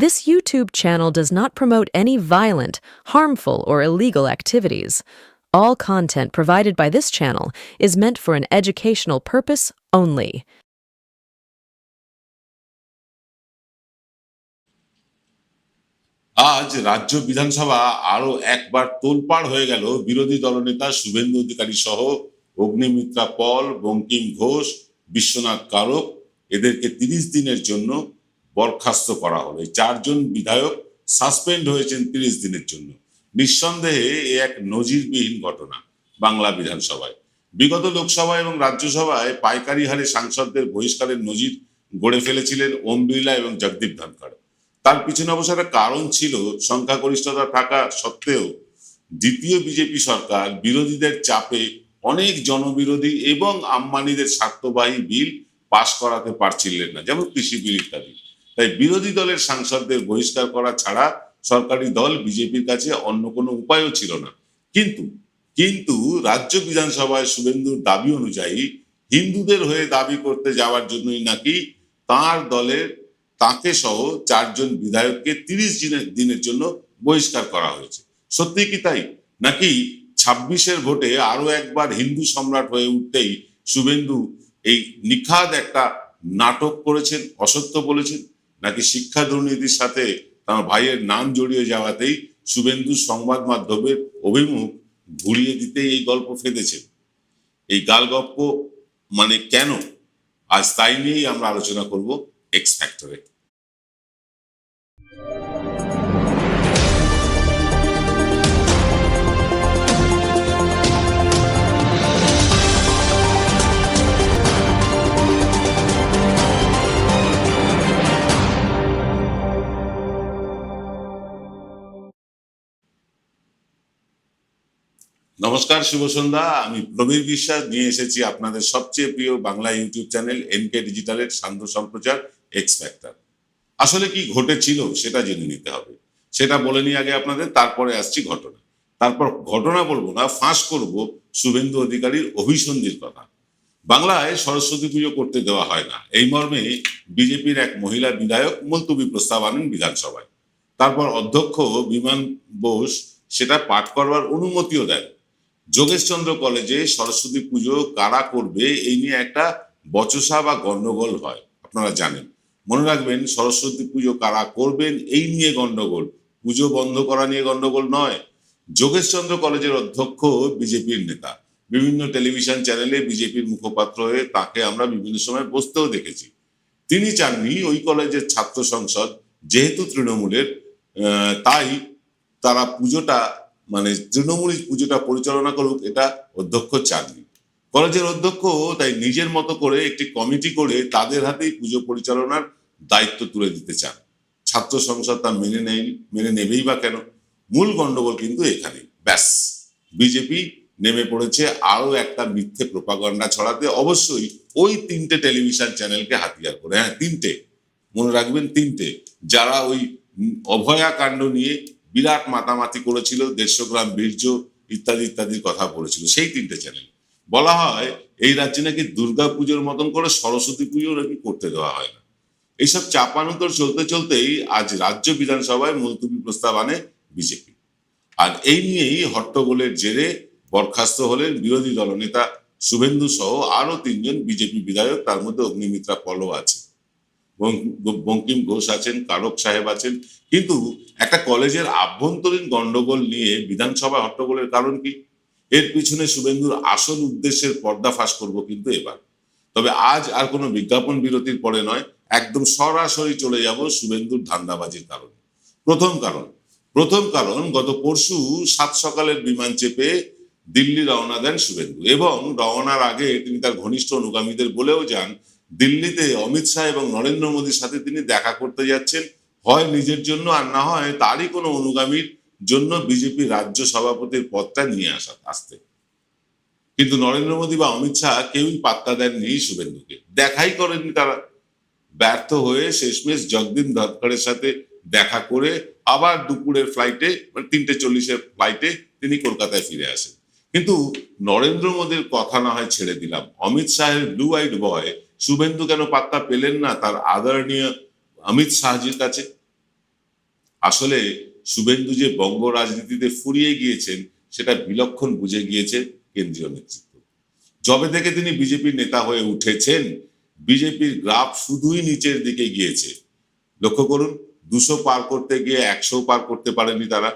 This YouTube channel does not promote any violent, harmful, or illegal activities. All content provided by this channel is meant for an educational purpose only. আজ রাজ্য বিধানসভা আরো একবার তোলপাড় হয়ে গেল বিরোধী দলনেতা শুভেন্দু অধিকারী সহ অগ্নিমিত্রা পল, বঙ্কিম ঘোষ, বিশ্বনাথ কারক এদেরকে 30 দিনের জন্য বরখাস্ত করা হলো। এই 4 জন বিধায়ক সাসপেন্ড হয়েছেন 30 দিনের জন্য। নিঃসন্দেহে এ এক নজিরবিহীন ঘটনা বাংলা বিধানসভায়। বিগত লোকসভা এবং রাজ্যসভায় পাইকারি হারে সাংসদদের বহিষ্কারের নজির গড়ে ফেলেছিলেন ওম বিড়লা এবং জগদীপ ধনখড়। তার পিছনে অবশ্য একটা কারণ ছিল, সংখ্যাগরিষ্ঠতা থাকা সত্ত্বেও দ্বিতীয় বিজেপি সরকার বিরোধীদের চাপে অনেক জনবিরোধী এবং আম্বানিদের স্বার্থবাহী বিল পাশ করাতে পারছিলেন না, যেমন কৃষি বিল ইত্যাদি। তাই বিরোধী দলের সাংসদদের বহিষ্কার করা ছাড়া সরকারি দল বিজেপির কাছে অন্য কোনো উপায়ও ছিল না। কিন্তু কিন্তু রাজ্য বিধানসভায় শুভেন্দুর দাবি অনুযায়ী হিন্দুদের হয়ে দাবি করতে যাওয়ার জন্যই নাকি তার দলের তাকে সহ 4 জন বিধায়ককে 30 দিনের জন্য বহিষ্কার করা হয়েছে। সত্যি কি তাই, নাকি 26-এর ভোটে আরো একবার হিন্দু সম্রাট হয়ে উঠতেই শুভেন্দু এই নিখাদ একটা নাটক করেছেন, অসত্য বলেছেন, নাকি শিক্ষা দুর্নীতির সাথে তার ভাইয়ের নাম জড়িয়ে যাওয়াতেই শুভেন্দু সংবাদ মাধ্যমের অভিমুখ ঘুরিয়ে দিতে এই গল্প ফেঁদেছেন? এই গালগপ্প মানে কেন, আজ তাই নিয়েই আমরা আলোচনা করব এক্স ফ্যাক্টরে। নমস্কার, শুভ সন্ধ্যা। আমি প্রবীর বিশ্বাস নিয়ে এসেছি আপনাদের সবচেয়ে প্রিয় বাংলা ইউটিউব চ্যানেল এনকে ডিজিটালের সান্ধ্য সম্প্রচার এক্স ফ্যাক্টর। আসলে কি ঘটেছিল সেটা জেনে নিতে হবে, সেটা বলে নিয়ে আগে আপনাদের, তারপরে আসছি ঘটনা। তারপর ঘটনা বলবো না, ফাঁস করব শুভেন্দু অধিকারীর অভিসন্ধির কথা। বাংলায় সরস্বতী পুজো করতে দেওয়া হয় না, এই মর্মে বিজেপির এক মহিলা বিধায়ক মুলতবি প্রস্তাব আনেন বিধানসভায়। তারপর অধ্যক্ষ বিমান বোস সেটা পাঠ করবার অনুমতিও দেন। যোগেশচন্দ্র কলেজে সরস্বতী পুজো কারা করবে এই নিয়ে একটা বচসা বা গন্ডগোল হয়, আপনারা জানেন। মনে রাখবেন, সরস্বতী পুজো কারা করবেন এই নিয়ে গন্ডগোল, পুজো বন্ধ করা নিয়ে গন্ডগোল নয়। যোগেশচন্দ্র কলেজের অধ্যক্ষ বিজেপির নেতা, বিভিন্ন টেলিভিশন চ্যানেলে বিজেপির মুখপাত্র হয়ে তাকে আমরা বিভিন্ন সময় বসতেও দেখেছি। তিনি চাননি ওই কলেজের ছাত্র সংসদ যেহেতু তৃণমূলের, তাই তারা পুজোটা মানে তৃণমূল পুজোটা পরিচালনা করুক, এটা অধ্যক্ষ চাননি। কলেজের অধ্যক্ষ তাই নিজের মতো করে একটি কমিটি করে তাদের হাতেই পুজো পরিচালনার দায়িত্ব তুলে দিতে চান। ছাত্র সংসদ তা মেনে নেবেই বা কেন? মূল গন্ডগোল কিন্তু এখানে। ব্যাস, বিজেপি নেমে পড়েছে আরো একটা মিথ্যে প্রোপাগান্ডা ছড়াতে, অবশ্যই ওই 3টে টেলিভিশন চ্যানেলকে হাতিয়ার করে। হ্যাঁ, 3টে, মনে রাখবেন 3টে, যারা ওই অভয়া কাণ্ড নিয়ে বিরাট মাতামাতি করেছিল, 150 গ্রাম বীর্য ইত্যাদি ইত্যাদির কথা বলেছিল, সেই 3টে চ্যানেল। বলা হয় এই রাজ্যে নাকি দুর্গা পুজোর মতন করে সরস্বতী পুজো নাকি করতে দেওয়া হয় না। এইসব চাপানুতর চলতে চলতেই আজ রাজ্য বিধানসভায় মুলতবি প্রস্তাব আনে বিজেপি। আর এই নিয়েই হট্টগোলের জেরে বরখাস্ত হলেন বিরোধী দলনেতা শুভেন্দু সহ আরো 3 জন বিজেপি বিধায়ক, তার মধ্যে অগ্নিমিত্রা পলও আছে, বঙ্কিম ঘোষ আছেন, কারক সাহেব আছেন। কিন্তু একটা কলেজের আভ্যন্তরীণ গন্ডগোল নিয়ে বিধানসভা হট্টগোলের কারণ কি? এর পিছনে শুভেন্দুর আসল উদ্দেশ্যের পর্দা ফাঁস করব কিন্তু এবার। তবে আজ আর কোনো বিজ্ঞাপন বিরতির পরে নয়, একদম সরাসরি চলে যাব শুভেন্দুর ধান্দাবাজির কারণে। প্রথম কারণ, গত পরশু 7 সকালের বিমান চেপে দিল্লি রওনা দেন শুভেন্দু, এবং রওনার আগে তিনি তার ঘনিষ্ঠ অনুগামীদের বলেও যান দিল্লিতে অমিত শাহ এবং নরেন্দ্র মোদীর সাথে তিনি দেখা করতে যাচ্ছেন, হয় নিজের জন্য আর না হয় তারই কোনো অনুগামীর জন্য বিজেপি রাজ্য সভাপতির পদটা নিয়ে আসতে। কিন্তু নরেন্দ্র মোদী বা অমিত শাহ কেউই পাত্তা দেননি শুভেন্দুকে, দেখাই করেননি তারা। ব্যর্থ হয়ে শেষমেশ জগদীপ ধনখড়ের সাথে দেখা করে আবার দুপুরের ফ্লাইটে, মানে 3:40-এর ফ্লাইটে তিনি কলকাতায় ফিরে আসেন। কিন্তু নরেন্দ্র মোদীর কথা না হয় ছেড়ে দিলাম, অমিত শাহের ব্লু আইড বয় শুভেন্দু কেন পাত্তা পেলেন না তার আদরণীয় অমিত শাহজির কাছে? আসলে শুভেন্দু যে বঙ্গ রাজনীতিতে ফুরিয়ে গিয়েছেন সেটা বিলক্ষণ বুঝে গিয়েছে কেন্দ্রীয় নেতৃত্ব। যবে থেকে তিনি বিজেপির নেতা হয়ে উঠেছেন, বিজেপির গ্রাফ শুধুই নিচের দিকে গিয়েছে। লক্ষ্য করুন, 200 পার করতে গিয়ে 100 পার করতে পারেনি তারা।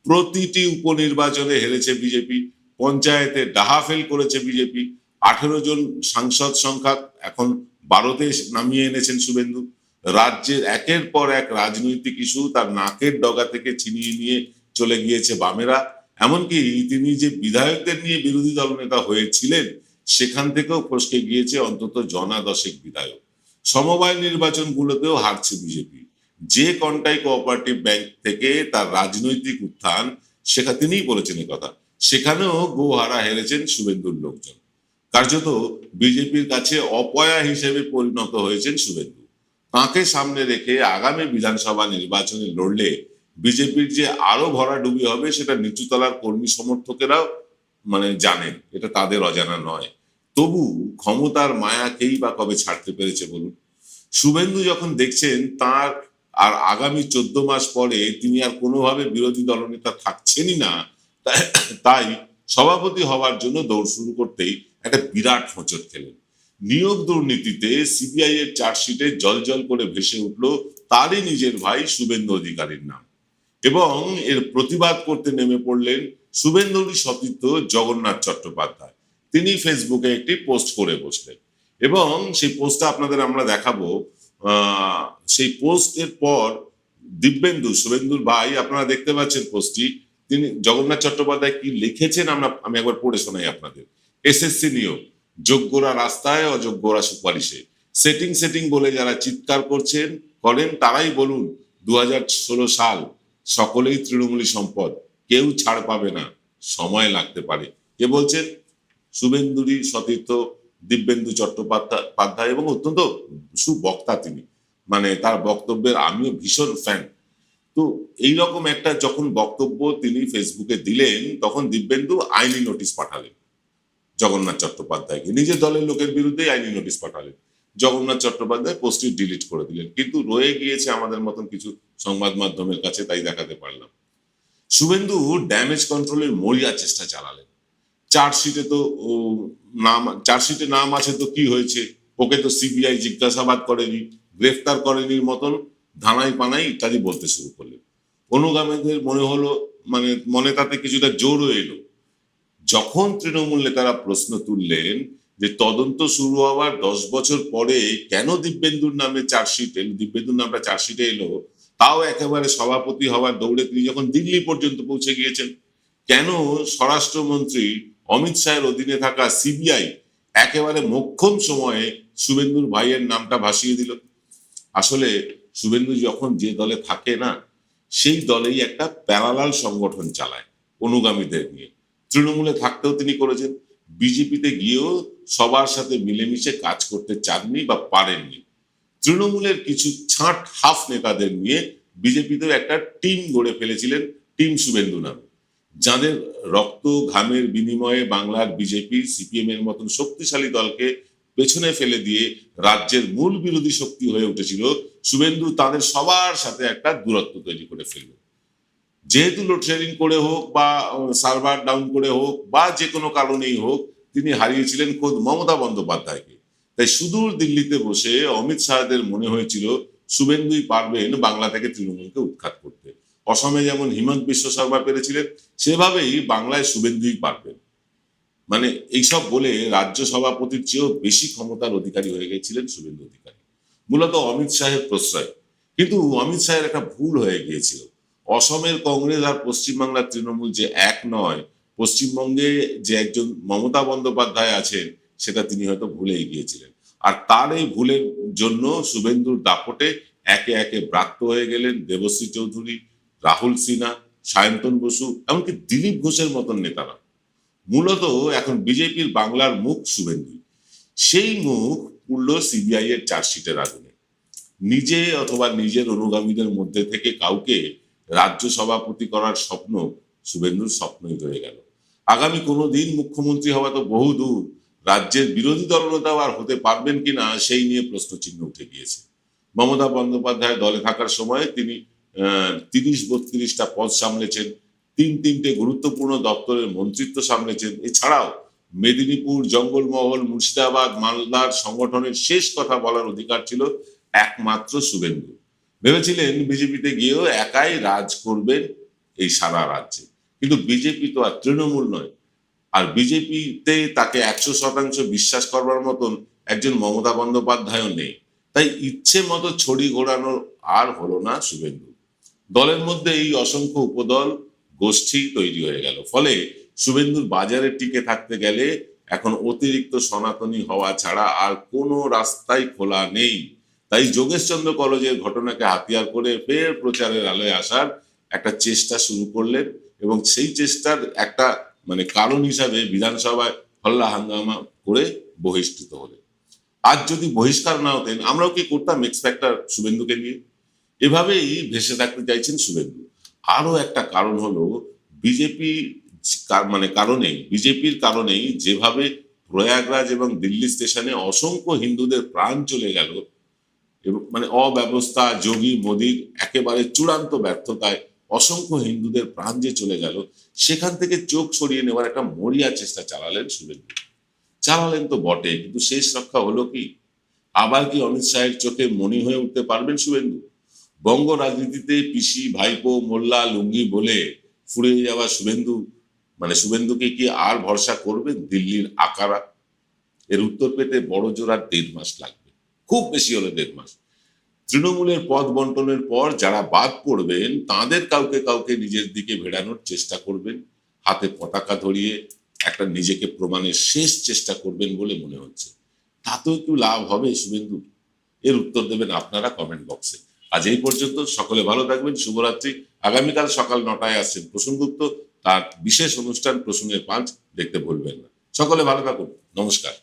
প্রতিটি উপনির্বাচনে হেরেছে বিজেপি, পঞ্চায়েতে ডাহাফেল করেছে বিজেপি। 18 জন সাংসদ সংখ্যা এখন 12তে নামিয়ে এনেছেন শুভেন্দু। রাজ্যের একের পর এক রাজনৈতিক ইস্যু তার নাকের ডগা থেকে ছিনিয়ে নিয়ে চলে গিয়েছে বামেরা। এমনকি তিনি যে বিধায়কদের নিয়ে বিরোধী দলনেতা হয়েছিলেন, সেখান থেকেও ফসকে গিয়েছে অন্তত জনা 10 বিধায়ক। সমবায় নির্বাচনগুলোতেও হারছে বিজেপি। যে কন্টাই কোঅপারেটিভ ব্যাংক থেকে তার রাজনৈতিক উত্থান, সেখানে তিনিই বলেছেন কথা, সেখানেও গোহারা হেরেছেন শুভেন্দুর লোকজন। কার্যত বিজেপির কাছে অপয়া হিসেবে পরিণত হয়েছেন শুভেন্দু। তাঁকে সামনে রেখে আগামী বিধানসভা নির্বাচনে লড়লে বিজেপির যে আরো ভরাডুবি হবে সেটা নিচুতলার কর্মী সমর্থকেরাও জানেন, এটা তাদের অজানা নয়। তবু ক্ষমতার মায়াকেই বা কবে ছাড়তে পেরেছে বলুন? শুভেন্দু যখন দেখছেন তার আর আগামী 14 মাস পরে তিনি আর কোনোভাবে বিরোধী দলনেতা থাকছেনই না, তাই সভাপতি হওয়ার জন্য দৌড় শুরু করতেই একটা বিরাট হোঁচট খেলেন। নিয়োগ দুর্নীতিতে সিবিআই এর চার্জশিটে জল করে ভেসে উঠলো তারই নিজের ভাই শুভেন্দু অধিকারীর নাম, এবং এর প্রতিবাদ করতে নেমে পড়লেন শুভেন্দুরই সতীর্থ জগন্নাথ চট্টোপাধ্যায়। তিনি ফেসবুকে একটি পোস্ট করে বসলেন, এবং সেই পোস্টটা আপনাদের আমরা দেখাবো। সেই পোস্টের পর দিব্যেন্দু, শুভেন্দুর ভাই, আপনারা দেখতে পাচ্ছেন পোস্টটি। তিনি জগন্নাথ চট্টোপাধ্যায় কি লিখেছেন আমি একবার পড়ে শোনাই আপনাদের। এসএসসি নিয়োগ, যোগ্যরা রাস্তায়, অযোগ্যরা সুপারিশে। সেটিং বলে যারা চিৎকার করেন তারাই বলুন 2016 সাল, সকলেই তৃণমূলী সম্পদ, কেউ ছাড় পাবে না, সময় লাগতে পারে। কে বলছেন? শুভেন্দুরই সতীর্থ দিব্যেন্দু চট্টোপাধ্যায়, এবং অত্যন্ত সুবক্তা তিনি। তার বক্তব্যের আমিও ভীষণ ফ্যান। তো এইরকম একটা যখন বক্তব্য তিনি ফেসবুকে দিলেন, তখন দিব্যেন্দু আইনি নোটিশ পাঠালেন জগন্নাথ চট্টোপাধ্যায়কে। নিজের দলের লোকের বিরুদ্ধে আইনি নোটিশ পাঠালেন। জগন্নাথ চট্টোপাধ্যায় পোস্টটি ডিলিট করে দিলেন, কিন্তু রয়ে গিয়েছে আমাদের মতন কিছু সংবাদ মাধ্যমের কাছে, তাই দেখাতে পারলাম। শুভেন্দু ড্যামেজ কন্ট্রোলের মরিয়া চেষ্টা চালালেন। চার্জশিটে নাম আছে তো কি হয়েছে, ওকে তো সিবিআই জিজ্ঞাসাবাদ করেনি, গ্রেফতার করেনি মতন ধানাই পানাই ইত্যাদি বলতে শুরু করলেন। অনুগামীদের মনে হলো মনে তাতে কিছুটা জোরও এলো। যখন তৃণমূল নেতারা প্রশ্ন তুললেন যে তদন্ত শুরু হওয়ার 10 বছর পরে কেন দিব্যেন্দুর নামটা চার্জশিটে এলো, তাও একেবারে সভাপতি হওয়ার দৌড়ে তিনি যখন দিল্লি পর্যন্ত পৌঁছে গিয়েছেন, কেন স্বরাষ্ট্রমন্ত্রী অমিত শাহের অধীনে থাকা সিবিআই একেবারে মোক্ষম সময়ে শুভেন্দুর ভাইয়ের নামটা ভাসিয়ে দিল? আসলে শুভেন্দু যখন যে দলে থাকে না, সেই দলেই একটা প্যারালাল সংগঠন চালায় অনুগামীদের নিয়ে। তৃণমূলে থাকতেও তিনি করেছেন, বিজেপিতে গিয়েও সবার সাথে মিলেমিশে কাজ করতে চাননি বা পারেননি। তৃণমূলের কিছু ছাঁট হাফ নেতাদের নিয়ে বিজেপিতেও একটা টিম গড়ে ফেলেছিলেন, টিম শুভেন্দু নামে, যাদের রক্ত ঘামের বিনিময়ে বাংলার বিজেপি, সিপিএম এর মতন শক্তিশালী দলকে পেছনে ফেলে দিয়ে রাজ্যের মূল বিরোধী শক্তি হয়ে উঠেছিল। শুভেন্দু তাদের সবার সাথে একটা দূরত্ব তৈরি করে ফেলল। যেহেতু লোডশেডিং করে হোক বা সার্ভার ডাউন করে হোক বা যে কোনো কারণেই হোক, তিনি হারিয়েছিলেন খোদ মমতা বন্দ্যোপাধ্যায়কে। তাই সুদূর দিল্লিতে বসে অমিত শাহদের মনে হয়েছিল শুভেন্দুই পারবেন বাংলা থেকে তৃণমূলকে উৎখাত করতে। অসমে যেমন হিমন্ত বিশ্ব শর্মা পেরেছিলেন, সেভাবেই বাংলায় শুভেন্দুই পারবেন। এইসব বলে রাজ্য সভাপতির চেয়েও বেশি ক্ষমতার অধিকারী হয়ে গেছিলেন শুভেন্দু অধিকারী, মূলত অমিত শাহের প্রশ্রয়। কিন্তু অমিত শাহের একটা ভুল হয়ে গিয়েছিল। অসমের কংগ্রেস আর পশ্চিমবাংলার তৃণমূল যে এক নয়, পশ্চিমবঙ্গে যে একজন মমতা বন্দ্যোপাধ্যায় আছেন সেটা তিনি হয়তো ভুলেই গিয়েছিলেন। আর তার এই ভুলের জন্য শুভেন্দুর দাপটে একে একে ব্রাত্য হয়ে গেলেন দেবশ্রী চৌধুরী, রাহুল সিনহা, সায়ন্তন বসু, এমনকি দিলীপ ঘোষের মতন নেতারা। মূলত এখন বিজেপির বাংলার মুখ শুভেন্দু। সেই মুখ পুড়ল সিবিআই এর চার্জশিটের আগুনে। নিজে অথবা নিজের অনুগামীদের মধ্যে থেকে কাউকে রাজ্য সভাপতি করার স্বপ্ন শুভেন্দুর স্বপ্নই রয়ে গেল। আগামী কোনো দিন মুখ্যমন্ত্রী হওয়া তো বহু দূর, রাজ্যের বিরোধী দলনেতাও আর হতে পারবেন কিনা সেই নিয়ে প্রশ্নচিহ্ন উঠে গিয়েছে। মমতা বন্দ্যোপাধ্যায় দলে থাকার সময় তিনি 30-32টা পদ সামলেছেন, তিনটে গুরুত্বপূর্ণ দপ্তরের মন্ত্রিত্ব সামলেছেন। এছাড়াও মেদিনীপুর, জঙ্গলমহল, মুর্শিদাবাদ, মালদার সংগঠনের শেষ কথা বলার অধিকার ছিল একমাত্র শুভেন্দু। ভেবেছিলেন বিজেপিতে গিয়েও একাই রাজ করবেন এই সারা রাজ্যে, কিন্তু বিজেপি তো আর তৃণমূল নয়। আর বিজেপিতে তাকে 100% বিশ্বাস করবার মতন একজন মমতা বন্দ্যোপাধ্যায়ও নেই। তাই ইচ্ছে মতো ছড়ি ঘোরানো আর হলো না শুভেন্দু। দলের মধ্যে এই অসংখ্য উপদল গোষ্ঠী তৈরি হয়ে গেল। ফলে শুভেন্দুর বাজারে টিকে থাকতে গেলে এখন অতিরিক্ত সনাতনী হওয়া ছাড়া আর কোনো রাস্তাই খোলা নেই। তাই যোগেশচন্দ্র কলেজের ঘটনাকে হাতিয়ার করে ফের প্রচারের আলোয় আসার একটা চেষ্টা শুরু করলেন, এবং সেই চেষ্টার একটা কারণ হিসাবে বিধানসভায় হল্লা হাঙ্গামা করে বহিষ্কৃত হলেন। আজ যদি বহিষ্কার না হতেন, আমরাও কি করতাম এক্স ফ্যাক্টর শুভেন্দুকে নিয়ে? এভাবেই ভেসে থাকতে চাইছেন শুভেন্দু। আরো একটা কারণ হলো বিজেপি বিজেপির কারণেই যেভাবে প্রয়াগরাজ এবং দিল্লি স্টেশনে অসংখ্য হিন্দুদের প্রাণ চলে গেল, এবং অব্যবস্থা, যোগী মোদীর একেবারে চূড়ান্ত ব্যর্থতায় অসংখ্য হিন্দুদের প্রাণ যে চলে গেল, সেখান থেকে চোখ সরিয়ে নেওয়ার একটা মরিয়া চেষ্টা চালালেন শুভেন্দু। চালালেন তো বটে, কিন্তু শেষ রক্ষা হলো কি? আবার কি অমিত শাহের চোখে মণি হয়ে উঠতে পারবেন শুভেন্দু? বঙ্গ রাজনীতিতে পিসি, ভাইপো, মোল্লা, লুঙ্গি বলে ফুরিয়ে যাওয়া শুভেন্দুকে কি আর ভরসা করবেন দিল্লির আকারা? এর উত্তর পেতে বড় জোর আর 1.5 মাস লাগবে, খুব বেশি হলে 1.5 মাস। তৃণমূলের পদ বন্টনের পর যারা বাদ পড়বেন তাদের কাউকে কাউকে নিজের দিকে ভেড়ানোর চেষ্টা করবেন, হাতে পতাকা ধরিয়ে একটা নিজেকে প্রমাণের শেষ চেষ্টা করবেন বলে মনে হচ্ছে। তাতেও একটু লাভ হবে শুভেন্দু? এর উত্তর দেবেন আপনারা কমেন্ট বক্সে। আজ এই পর্যন্ত, সকলে ভালো থাকবেন, শুভরাত্রি। আগামীকাল সকাল 9টায় আসছেন প্রসূন গুপ্ত, তার বিশেষ অনুষ্ঠান প্রসূনের পাঁচ দেখতে ভুলবেন না। সকলে ভালো থাকুন, নমস্কার।